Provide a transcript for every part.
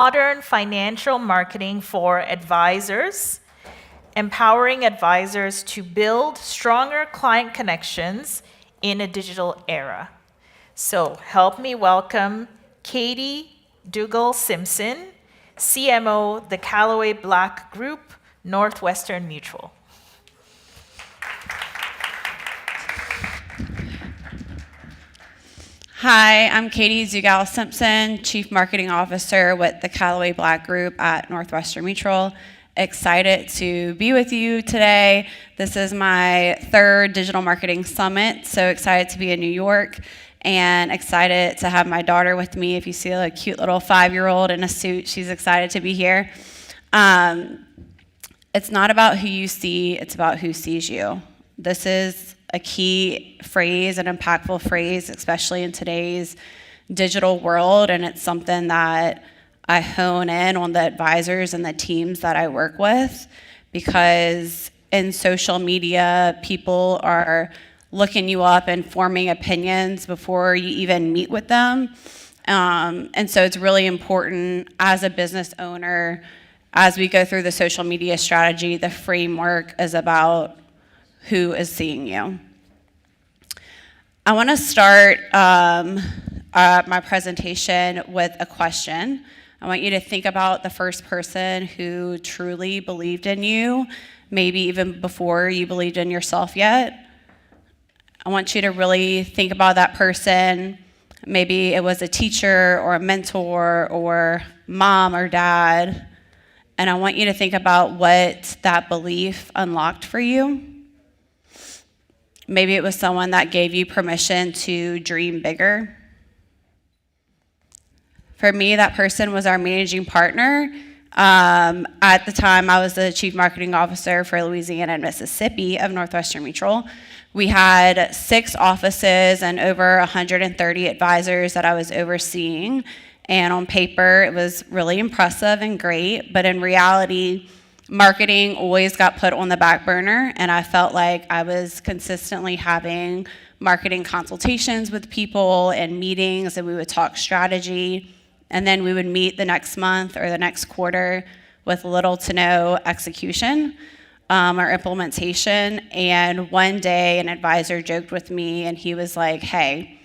Modern financial marketing for advisors, empowering advisors to build stronger client connections in a digital era. So help me welcome Katie Dougal-Simpson, CMO, the Callaway Black Group, Northwestern Mutual. Hi, I'm Katie Dougal-Simpson, Chief Marketing Officer with the Callaway Black Group at Northwestern Mutual. Excited to be with you today. This is my third Digital Marketing Summit, so excited to be in New York and excited to have my daughter with me. If you see a cute little 5-year-old in a suit, she's excited to be here. It's not about who you see, it's about who sees you. This is a key phrase, an impactful phrase, especially in today's digital world, and it's something that I hone in on the advisors and the teams that I work with, because in social media, people are looking you up and forming opinions before you even meet with them. And so it's really important as a business owner, as we go through the social media strategy, the framework is about who is seeing you. I want to start my presentation with a question. I want you to think about the first person who truly believed in you, maybe even before you believed in yourself yet. I want you to really think about that person. Maybe it was a teacher or a mentor or mom or dad. And I want you to think about what that belief unlocked for you. Maybe it was someone that gave you permission to dream bigger. For me, that person was our managing partner. At the time, I was the Chief Marketing Officer for Louisiana and Mississippi of Northwestern Mutual. We had 6 offices and over 130 advisors that I was overseeing. And on paper, it was really impressive and great, but in reality, marketing always got put on the back burner, and I felt like I was consistently having marketing consultations with people and meetings, and we would talk strategy, and then we would meet the next month or the next quarter with little to no execution or implementation. And one day, an advisor joked with me, and he was like, "Hey,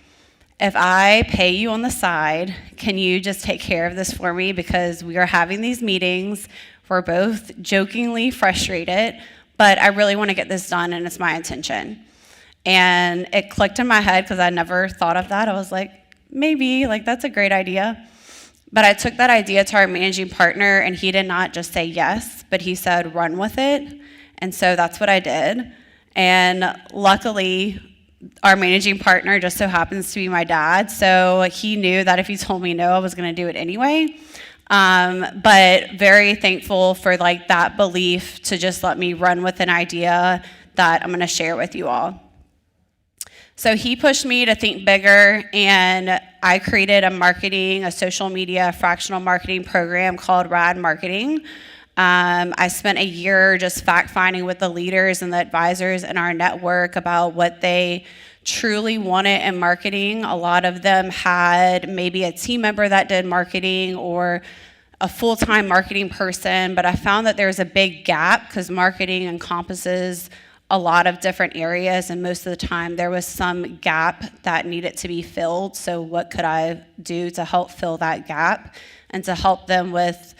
if I pay you on the side, can you just take care of this for me? Because we are having these meetings. We're both jokingly frustrated, but I really want to get this done, and it's my intention." And it clicked in my head because I never thought of that. I was like, maybe, like that's a great idea. But I took that idea to our managing partner, and he did not just say yes, but he said, run with it. And so that's what I did. And luckily, our managing partner just so happens to be my dad, so he knew that if he told me no, I was going to do it anyway. But very thankful for like that belief to just let me run with an idea that I'm going to share with you all. So he pushed me to think bigger, and I created a social media fractional marketing program called Rad Marketing. I spent a year just fact-finding with the leaders and the advisors in our network about what they truly wanted in marketing. A lot of them had maybe a team member that did marketing or a full-time marketing person, but I found that there's a big gap because marketing encompasses a lot of different areas, and most of the time there was some gap that needed to be filled. So what could I do to help fill that gap and to help them with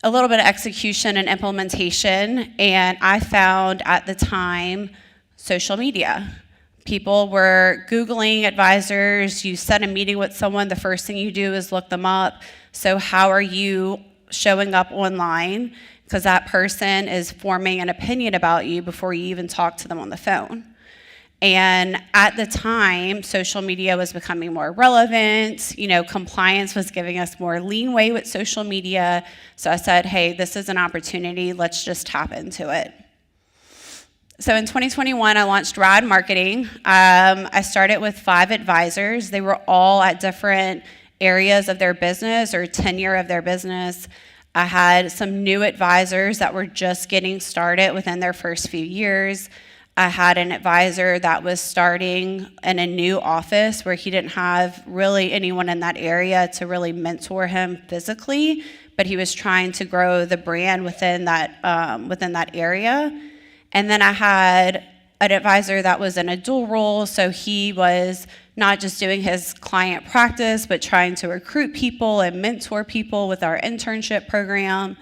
a little bit of execution and implementation? And I found at the time social media. People were Googling advisors. You set a meeting with someone, the first thing you do is look them up. So how are you showing up online? Because that person is forming an opinion about you before you even talk to them on the phone. And at the time, social media was becoming more relevant. Compliance was giving us more leeway with social media. So I said, hey, this is an opportunity. Let's just tap into it. So in 2021, I launched Rad Marketing. I started with 5 advisors. They were all at different areas of their business or tenure of their business. I had some new advisors that were just getting started within their first few years. I had an advisor that was starting in a new office where he didn't have really anyone in that area to really mentor him physically, but he was trying to grow the brand within that area. And then I had an advisor that was in a dual role, so he was not just doing his client practice, but trying to recruit people and mentor people with our internship program.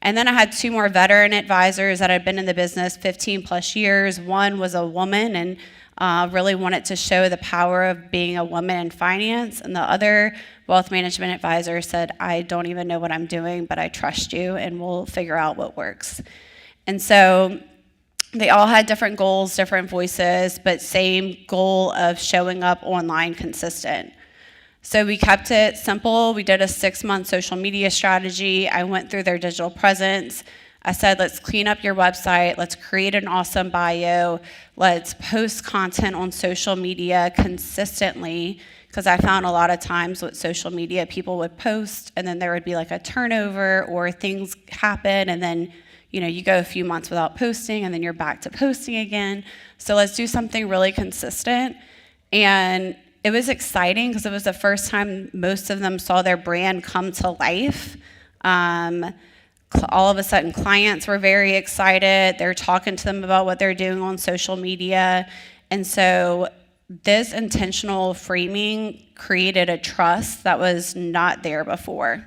And then I had 2 more veteran advisors that had been in the business 15 plus years. One was a woman and really wanted to show the power of being a woman in finance. And the other wealth management advisor said, I don't even know what I'm doing, but I trust you and we'll figure out what works. And so they all had different goals, different voices, but same goal of showing up online consistent. So we kept it simple. We did a 6-month social media strategy. I went through their digital presence. I said, let's clean up your website. Let's create an awesome bio. Let's post content on social media consistently, because I found a lot of times with social media, people would post and then there would be like a turnover or things happen and then you go a few months without posting and then you're back to posting again. So let's do something really consistent. And it was exciting because it was the first time most of them saw their brand come to life. All of a sudden, clients were very excited. They're talking to them about what they're doing on social media. And so this intentional framing created a trust that was not there before.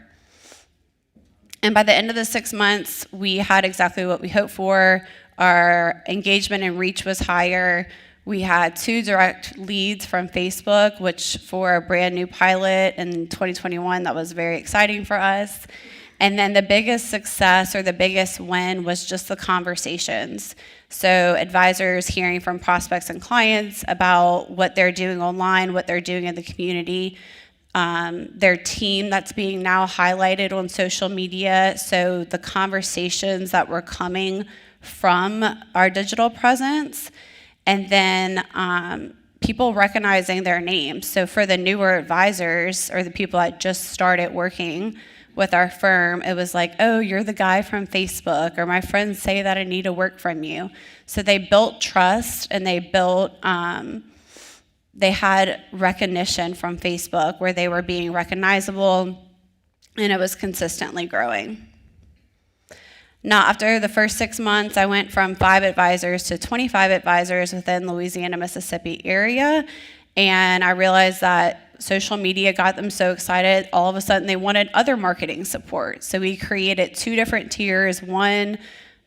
And by the end of the 6 months, we had exactly what we hoped for. Our engagement and reach was higher. We had 2 direct leads from Facebook, which for a brand new pilot in 2021, that was very exciting for us. And then the biggest success or the biggest win was just the conversations. So advisors hearing from prospects and clients about what they're doing online, what they're doing in the community, their team that's being now highlighted on social media. So the conversations that were coming from our digital presence, and then people recognizing their names. So for the newer advisors or the people that just started working with our firm, it was like, oh, you're the guy from Facebook, or my friends say that I need to work from you. So they built trust and they had recognition from Facebook where they were being recognizable, and it was consistently growing. Now, after the first 6 months, I went from 5 advisors to 25 advisors within Louisiana, Mississippi area, and I realized that social media got them so excited, all of a sudden they wanted other marketing support. So we created 2 different tiers. One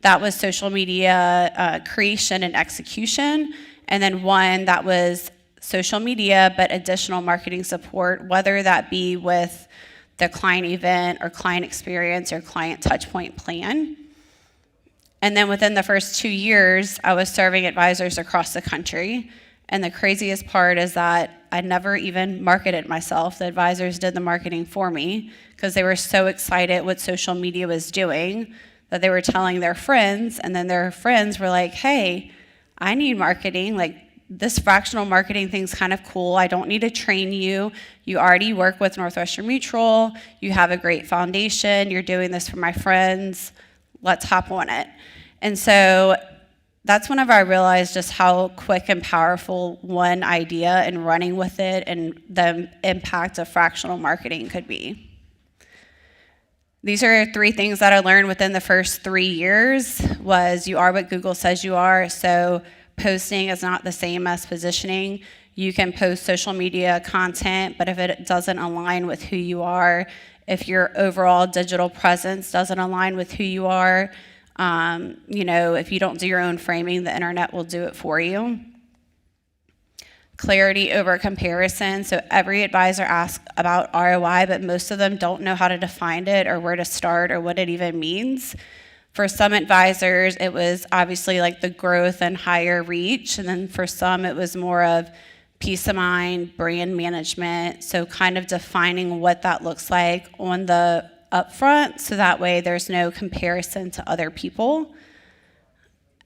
that was social media creation and execution, and then one that was social media, but additional marketing support, whether that be with the client event or client experience or client touchpoint plan. And then within the first 2 years, I was serving advisors across the country. And the craziest part is that I never even marketed myself. The advisors did the marketing for me because they were so excited what social media was doing that they were telling their friends, and then their friends were like, hey, I need marketing. Like, this fractional marketing thing's kind of cool. I don't need to train you. You already work with Northwestern Mutual. You have a great foundation. You're doing this for my friends. Let's hop on it. And so that's whenever I realized just how quick and powerful one idea and running with it and the impact of fractional marketing could be. These are 3 things that I learned within the first 3 years was you are what Google says you are. So posting is not the same as positioning. You can post social media content, but if it doesn't align with who you are, if your overall digital presence doesn't align with who you are, if you don't do your own framing, the internet will do it for you. Clarity over comparison. So every advisor asks about ROI, but most of them don't know how to define it or where to start or what it even means. For some advisors, it was obviously like the growth and higher reach. And then for some, it was more of peace of mind, brand management. So kind of defining what that looks like on the upfront, so that way there's no comparison to other people.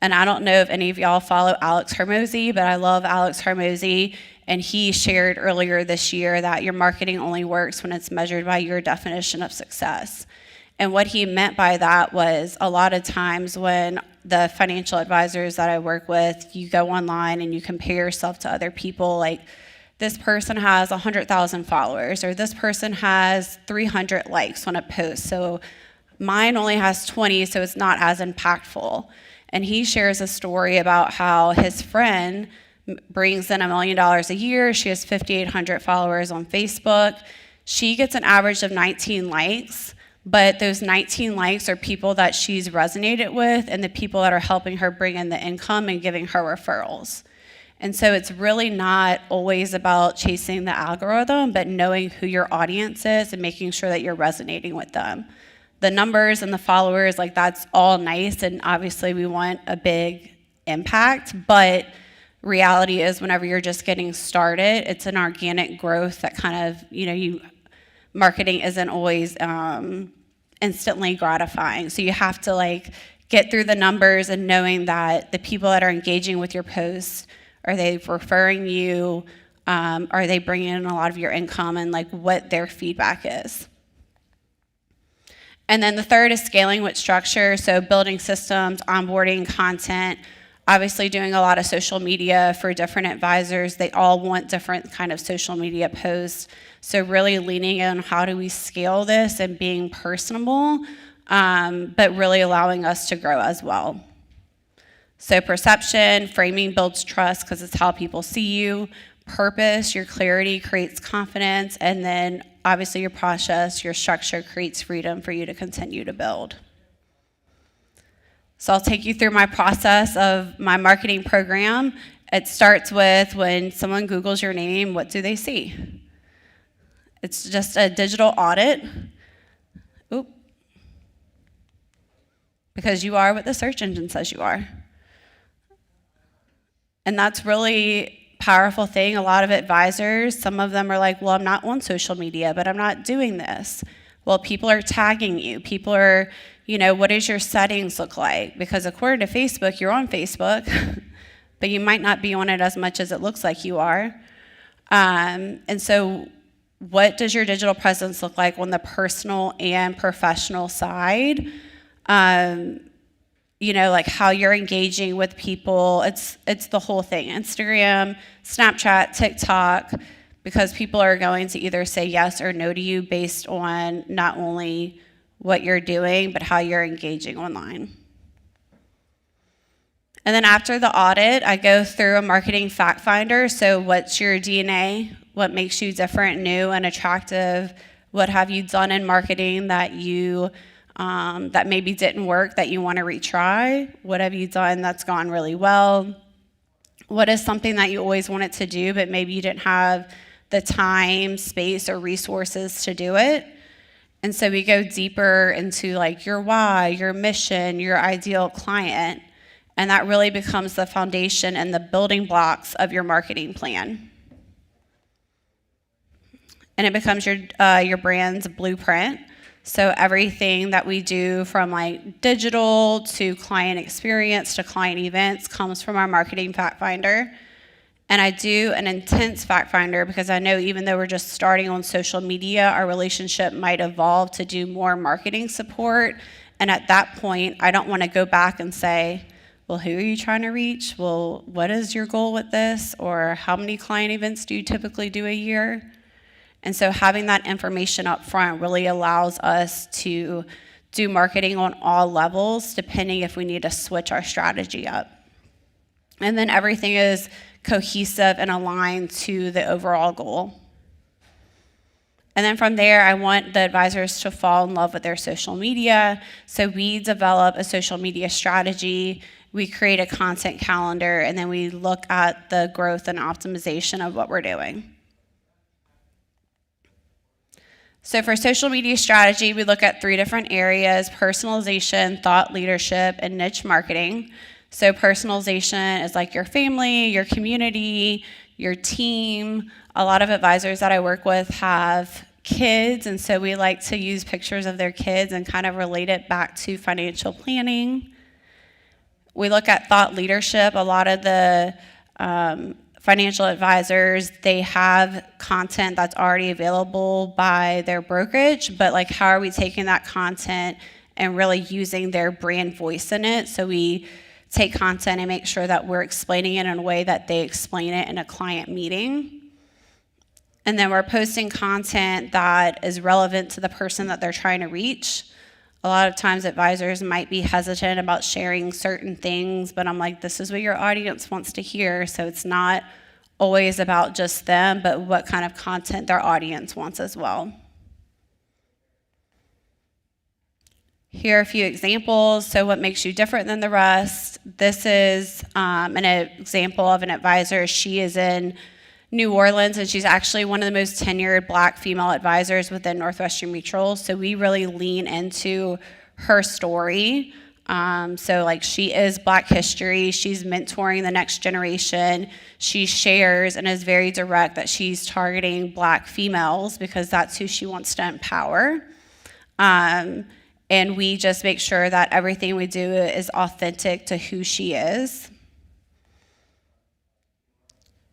And I don't know if any of y'all follow Alex Hormozy, but I love Alex Hormozy, and he shared earlier this year that your marketing only works when it's measured by your definition of success. And what he meant by that was a lot of times when the financial advisors that I work with, you go online and you compare yourself to other people, like this person has 100,000 followers, or this person has 300 likes on a post. So mine only has 20, so it's not as impactful. And he shares a story about how his friend brings in $1 million a year. She has 5,800 followers on Facebook. She gets an average of 19 likes, but those 19 likes are people that she's resonated with and the people that are helping her bring in the income and giving her referrals. And so it's really not always about chasing the algorithm, but knowing who your audience is and making sure that you're resonating with them. The numbers and the followers, like that's all nice, and obviously we want a big impact, but reality is whenever you're just getting started, it's an organic growth that kind of, marketing isn't always instantly gratifying. So you have to get through the numbers and knowing that the people that are engaging with your posts, are they referring you? Are they bringing in a lot of your income, and what their feedback is? And then the third is scaling with structure. So building systems, onboarding content, obviously doing a lot of social media for different advisors. They all want different kind of social media posts. So really leaning in how do we scale this and being personable, but really allowing us to grow as well. So perception, framing builds trust because it's how people see you. Purpose, your clarity creates confidence. And then obviously your process, your structure creates freedom for you to continue to build. So I'll take you through my process of my marketing program. It starts with when someone Googles your name, what do they see? It's just a digital audit. Oop. Because you are what the search engine says you are. And that's really powerful thing. A lot of advisors, some of them are like, well, I'm not on social media, but I'm not doing this. Well, people are tagging you. People are, what does your settings look like? Because according to Facebook, you're on Facebook, but you might not be on it as much as it looks like you are. And so what does your digital presence look like on the personal and professional side? How you're engaging with people. It's the whole thing. Instagram, Snapchat, TikTok, because people are going to either say yes or no to you based on not only what you're doing, but how you're engaging online. And then after the audit, I go through a marketing fact finder. So what's your DNA? What makes you different, new, and attractive? What have you done in marketing that you that maybe didn't work that you want to retry? What have you done that's gone really well? What is something that you always wanted to do, but maybe you didn't have the time, space, or resources to do it? And so we go deeper into your why, your mission, your ideal client, and that really becomes the foundation and the building blocks of your marketing plan. And it becomes your brand's blueprint. So everything that we do from digital to client experience to client events comes from our marketing fact finder. And I do an intense fact finder because I know even though we're just starting on social media, our relationship might evolve to do more marketing support. And at that point, I don't want to go back and say, well, who are you trying to reach? Well, what is your goal with this? Or how many client events do you typically do a year? And so having that information up front really allows us to do marketing on all levels, depending if we need to switch our strategy up. And then everything is cohesive and aligned to the overall goal. And then from there, I want the advisors to fall in love with their social media. So we develop a social media strategy, we create a content calendar, and then we look at the growth and optimization of what we're doing. So for social media strategy, we look at 3 different areas: personalization, thought leadership, and niche marketing. So personalization is your family, your community, your team. A lot of advisors that I work with have kids, and so we like to use pictures of their kids and kind of relate it back to financial planning. We look at thought leadership. A lot of the financial advisors, they have content that's already available by their brokerage, but how are we taking that content and really using their brand voice in it? So we take content and make sure that we're explaining it in a way that they explain it in a client meeting. And then we're posting content that is relevant to the person that they're trying to reach. A lot of times advisors might be hesitant about sharing certain things, but I'm like, this is what your audience wants to hear. So it's not always about just them, but what kind of content their audience wants as well. Here are a few examples. So what makes you different than the rest? This is an example of an advisor. She is in New Orleans, and she's actually one of the most tenured Black female advisors within Northwestern Mutual. So we really lean into her story. So like she is Black history. She's mentoring the next generation. She shares and is very direct that she's targeting Black females because that's who she wants to empower. And we just make sure that everything we do is authentic to who she is.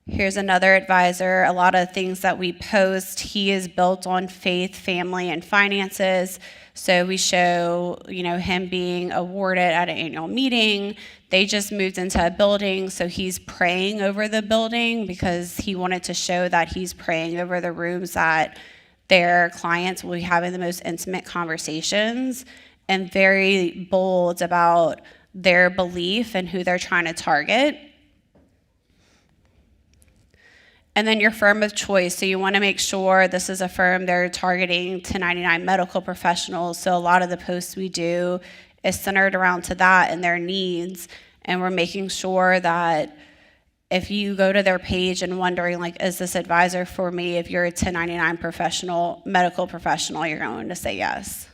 Here's another advisor. A lot of things that we post, he is built on faith, family, and finances. So we show, him being awarded at an annual meeting. They just moved into a building, so he's praying over the building because he wanted to show that he's praying over the rooms that their clients will be having the most intimate conversations, and very bold about their belief and who they're trying to target. And then your firm of choice. So you want to make sure this is a firm they're targeting 1099 medical professionals. So a lot of the posts we do is centered around to that and their needs. And we're making sure that if you go to their page and wondering, like, is this advisor for me? If you're a 1099 medical professional, you're going to say yes.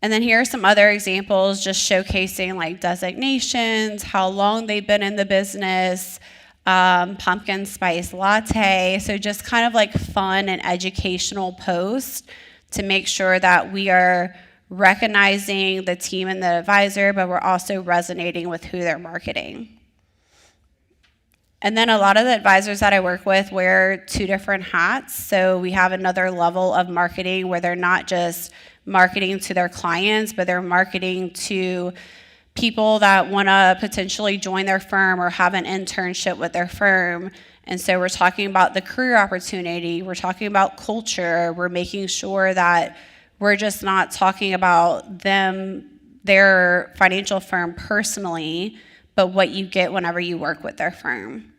And then here are some other examples just showcasing like designations, how long they've been in the business, pumpkin spice latte. So just kind of like fun and educational posts to make sure that we are recognizing the team and the advisor, but we're also resonating with who they're marketing. And then a lot of the advisors that I work with wear two different hats. So we have another level of marketing where they're not just marketing to their clients, but they're marketing to people that want to potentially join their firm or have an internship with their firm. And so we're talking about the career opportunity, we're talking about culture, we're making sure that we're just not talking about their financial firm personally, but what you get whenever you work with their firm.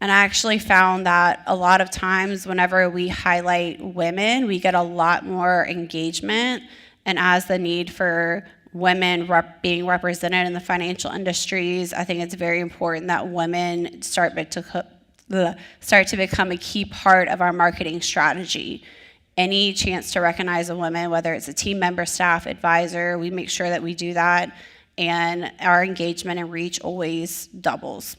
And I actually found that a lot of times whenever we highlight women, we get a lot more engagement. And as the need for women being represented in the financial industries, I think it's very important that women start to become a key part of our marketing strategy. Any chance to recognize a woman, whether it's a team member, staff, advisor, we make sure that we do that, and our engagement and reach always doubles.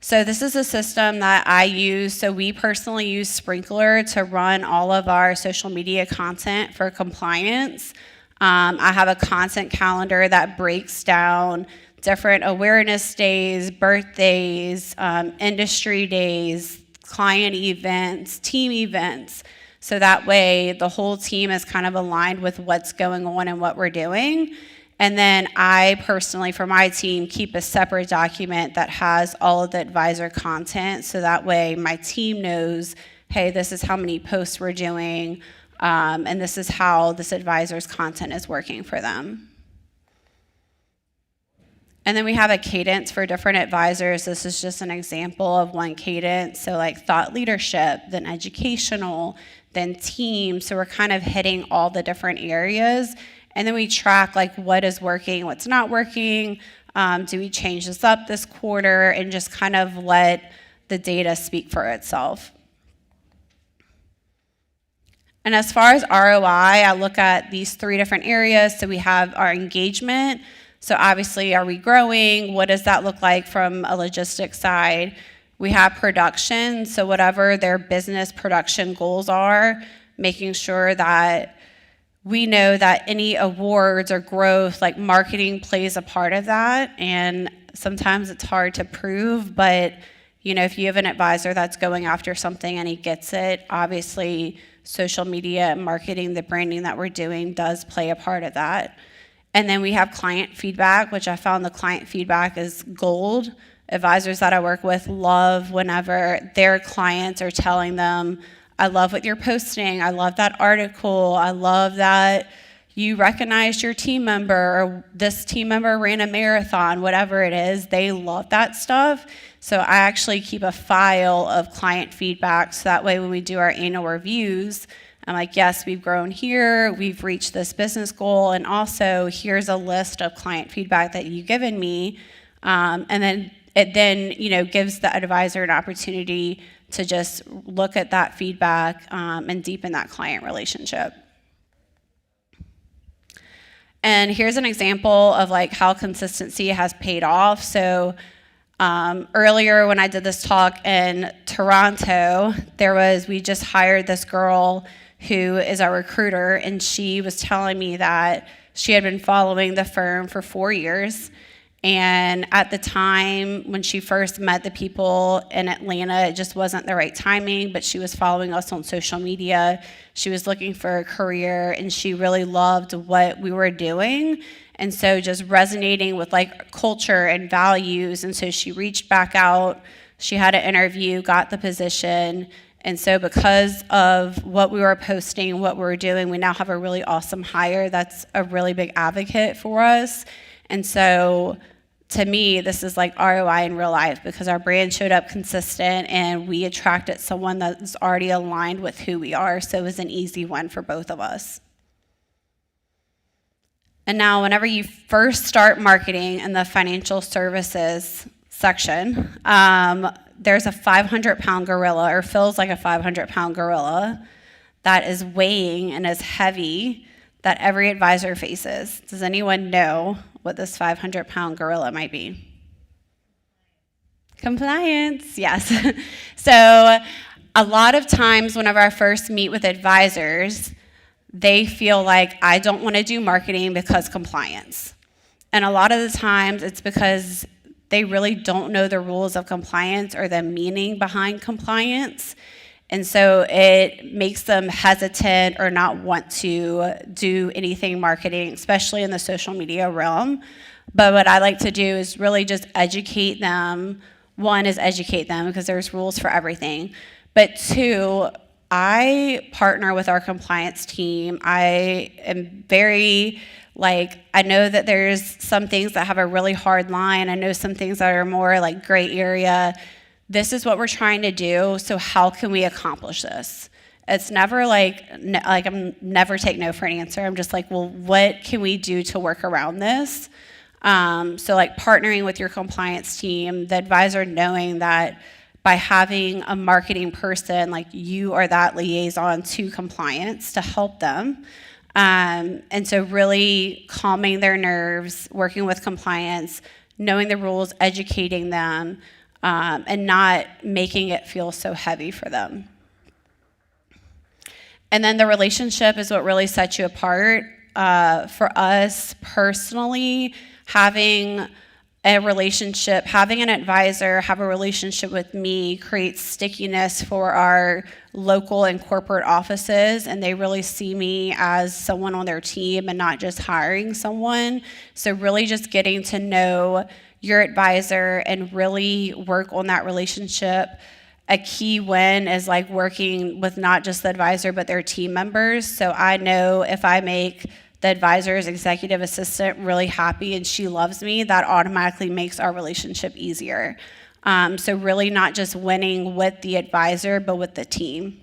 So this is a system that I use. So we personally use Sprinkler to run all of our social media content for compliance. I have a content calendar that breaks down different awareness days, birthdays, industry days, client events, team events. So that way the whole team is kind of aligned with what's going on and what we're doing. And then I personally, for my team, keep a separate document that has all of the advisor content. So that way my team knows, hey, this is how many posts we're doing, and this is how this advisor's content is working for them. And then we have a cadence for different advisors. This is just an example of one cadence. So like thought leadership, then educational, then team. So we're kind of hitting all the different areas. And then we track like what is working, what's not working. Do we change this up this quarter, and just kind of let the data speak for itself. And as far as ROI, I look at these three different areas. So we have our engagement. So obviously, are we growing? What does that look like from a logistics side? We have production. So whatever their business production goals are, making sure that we know that any awards or growth, like marketing plays a part of that. And sometimes it's hard to prove, but if you have an advisor that's going after something and he gets it, obviously social media, marketing, the branding that we're doing does play a part of that. And then we have client feedback, which I found the client feedback is gold. Advisors that I work with love whenever their clients are telling them, I love what you're posting, I love that article, I love that you recognized your team member, or this team member ran a marathon, whatever it is, they love that stuff. So I actually keep a file of client feedback, so that way when we do our annual reviews, I'm like, yes, we've grown here, we've reached this business goal, and also here's a list of client feedback that you've given me. And then it gives the advisor an opportunity to just look at that feedback and deepen that client relationship. And here's an example of like how consistency has paid off. So earlier when I did this talk in Toronto, we just hired this girl who is our recruiter, and she was telling me that she had been following the firm for 4 years. And at the time when she first met the people in Atlanta, it just wasn't the right timing, but she was following us on social media. She was looking for a career, and she really loved what we were doing. And so just resonating with like culture and values. And so she reached back out, she had an interview, got the position. And so because of what we were posting, what we were doing, we now have a really awesome hire that's a really big advocate for us. And so to me, this is like ROI in real life, because our brand showed up consistent and we attracted someone that's already aligned with who we are. So it was an easy one for both of us. And now whenever you first start marketing in the financial services section, there's a 500-pound gorilla, or feels like a 500-pound gorilla, that is weighing and is heavy, that every advisor faces. Does anyone know what this 500-pound gorilla might be? Compliance, yes. So a lot of times whenever I first meet with advisors, they feel like I don't want to do marketing because compliance. And a lot of the times it's because they really don't know the rules of compliance or the meaning behind compliance. And so it makes them hesitant or not want to do anything marketing, especially in the social media realm. But what I like to do is really just educate them. One is educate them because there's rules for everything. But two, I partner with our compliance team. I am very, I know that there's some things that have a really hard line. I know some things that are more like gray area. This is what we're trying to do, so how can we accomplish this? It's never I'm never take no for an answer. I'm just like, well, what can we do to work around this? So like partnering with your compliance team, the advisor knowing that by having a marketing person, like you are that liaison to compliance to help them. And so really calming their nerves, working with compliance, knowing the rules, educating them, and not making it feel so heavy for them. And then the relationship is what really sets you apart. For us personally, having a relationship, having an advisor have a relationship with me creates stickiness for our local and corporate offices, and they really see me as someone on their team and not just hiring someone. So really just getting to know your advisor and really work on that relationship. A key win is like working with not just the advisor, but their team members. So I know if I make the advisor's executive assistant really happy and she loves me, that automatically makes our relationship easier. So really not just winning with the advisor, but with the team.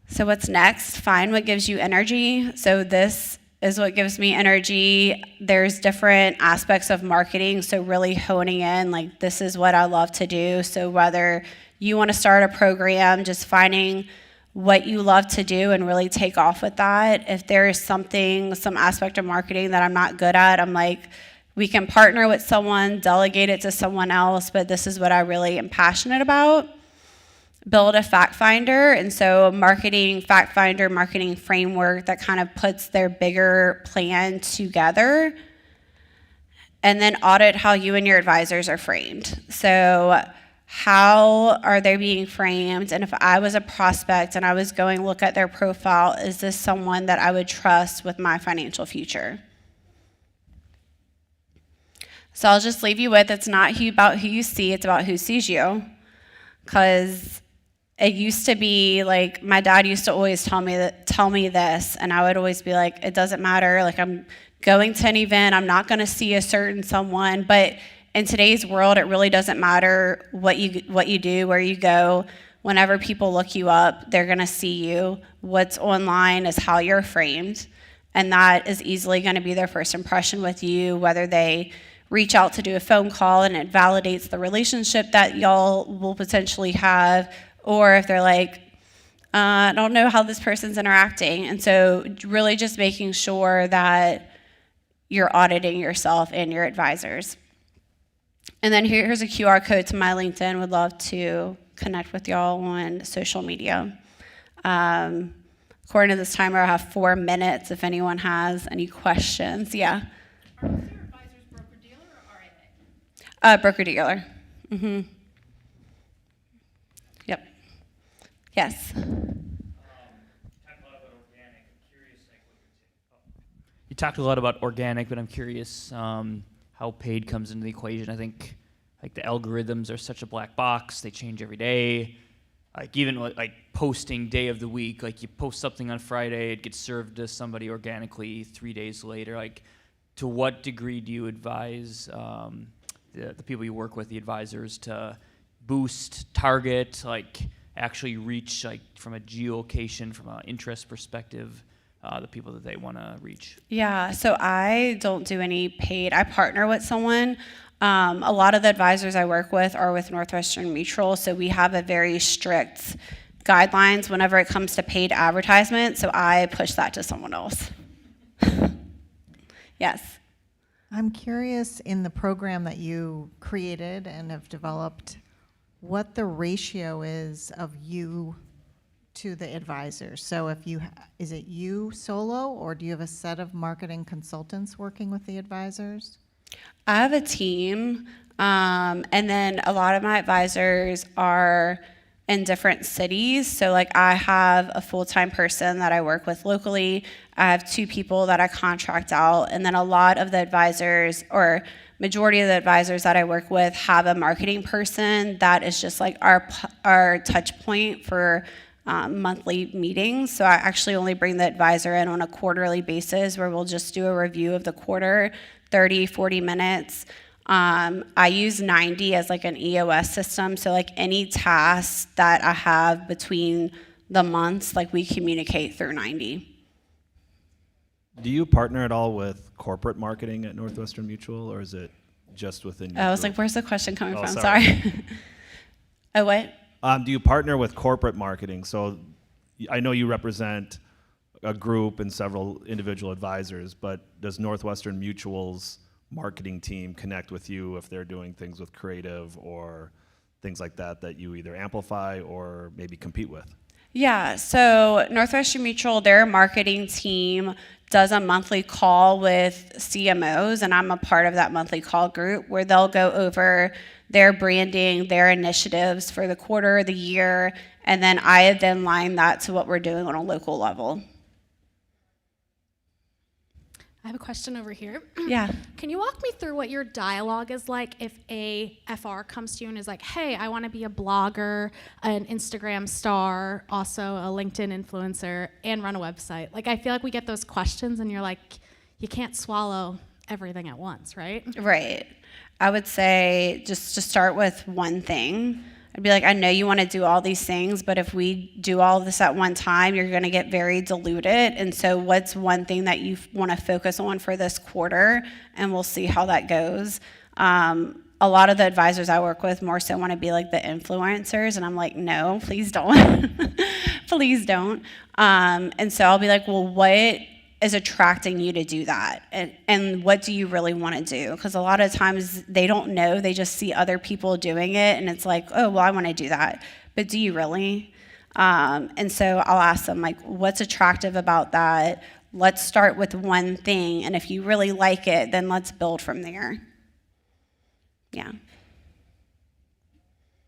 So what's next? Find what gives you energy. So this is what gives me energy. There's different aspects of marketing, so really honing in, like this is what I love to do. So whether you want to start a program, just finding what you love to do and really take off with that. If there is some aspect of marketing that I'm not good at, I'm like, we can partner with someone, delegate it to someone else, but this is what I really am passionate about. Build a fact finder, and so marketing fact finder, marketing framework that kind of puts their bigger plan together. And then audit how you and your advisors are framed. So how are they being framed? And if I was a prospect and I was going to look at their profile, is this someone that I would trust with my financial future? So I'll just leave you with, it's not about who you see, it's about who sees you. Because it used to be like, my dad used to always tell me this, and I would always be like, it doesn't matter, like I'm going to an event, I'm not gonna see a certain someone, but in today's world, it really doesn't matter what you do, where you go. Whenever people look you up, they're gonna see you. What's online is how you're framed, and that is easily gonna be their first impression with you, whether they reach out to do a phone call and it validates the relationship that y'all will potentially have, or if they're like, I don't know how this person's interacting. And so really just making sure that you're auditing yourself and your advisors. And then here's a QR code to my LinkedIn. Would love to connect with y'all on social media. According to this timer, I have 4 minutes if anyone has any questions. Yeah. Are your advisors broker-dealer or RIA? Broker-dealer. Mm-hmm. Yep. Yes. You talked a lot about organic, but I'm curious how paid comes into the equation. I think like the algorithms are such a black box; they change every day. Like even like posting day of the week, like you post something on Friday, it gets served to somebody organically 3 days later. Like, to what degree do you advise the people you work with, the advisors, to boost, target, like actually reach, like from a geolocation, from an interest perspective, the people that they want to reach? Yeah, so I don't do any paid. I partner with someone. A lot of the advisors I work with are with Northwestern Mutual, so we have a very strict guidelines whenever it comes to paid advertisement, so I push that to someone else. Yes. I'm curious, in the program that you created and have developed, what the ratio is of you to the advisors. So if is it you solo, or do you have a set of marketing consultants working with the advisors? I have a team, and then a lot of my advisors are in different cities. So like I have a full-time person that I work with locally. I have 2 people that I contract out, and then a lot of the advisors, or majority of the advisors that I work with, have a marketing person that is just like our touch point for monthly meetings. So I actually only bring the advisor in on a quarterly basis, where we'll just do a review of the quarter, 30, 40 minutes. I use 90 as like an EOS system. So like any tasks that I have between the months, like we communicate through 90. Do you partner at all with corporate marketing at Northwestern Mutual, or is it just within your I was group? like, where's the question coming Oh, from? sorry. Sorry. Oh, what? Do you partner with corporate marketing? So I know you represent a group and several individual advisors, but does Northwestern Mutual's marketing team connect with you if they're doing things with creative or things like that that you either amplify or maybe compete with? Yeah, so Northwestern Mutual, their marketing team does a monthly call with CMOs, and I'm a part of that monthly call group where they'll go over their branding, their initiatives for the quarter, the year, and then I then line that to what we're doing on a local level. I have a question over here. Yeah. Can you walk me through what your dialogue is like if a FR comes to you and is like, hey, I want to be a blogger, an Instagram star, also a LinkedIn influencer, and run a website? Like, I feel like we get those questions and you're like, you can't swallow everything at once, right? Right. I would say just to start with one thing. I'd be like, I know you want to do all these things, but if we do all of this at one time, you're going to get very diluted. And so what's one thing that you want to focus on for this quarter? And we'll see how that goes. A lot of the advisors I work with more so want to be like the influencers. And I'm like, no, please don't. Please don't. And so I'll be like, well, what is attracting you to do that, and what do you really want to do? Because a lot of times they don't know, they just see other people doing it, and it's like, oh, well, I want to do that, but do you really? And so I'll ask them, like, what's attractive about that? Let's start with one thing, and if you really like it, then let's build from there. Yeah.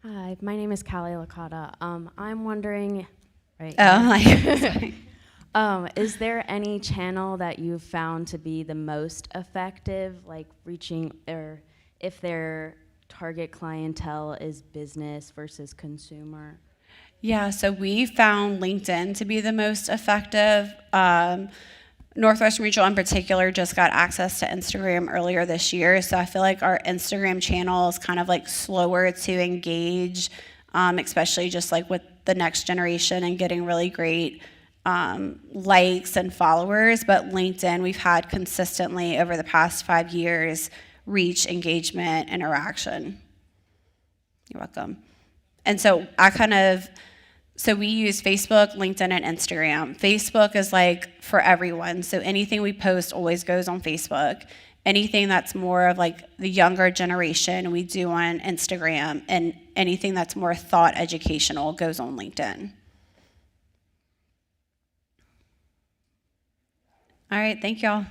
Hi, my name is Callie Licata. I'm wondering, right? Like, Is there any channel that you've found to be the most effective, like reaching, or if their target clientele is business versus consumer? yeah, so we found LinkedIn to be the most effective. Northwestern Mutual in particular just got access to Instagram earlier this year, so I feel like our Instagram channel is kind of like slower to engage, especially just like with the next generation and getting really great likes and followers. But LinkedIn, we've had consistently over the past 5 years reach, engagement, interaction. You're welcome. And so so we use Facebook, LinkedIn, and Instagram. Facebook is like for everyone. So anything we post always goes on Facebook. Anything that's more of like the younger generation, we do on Instagram. And anything that's more thought educational goes on LinkedIn. All right, thank y'all.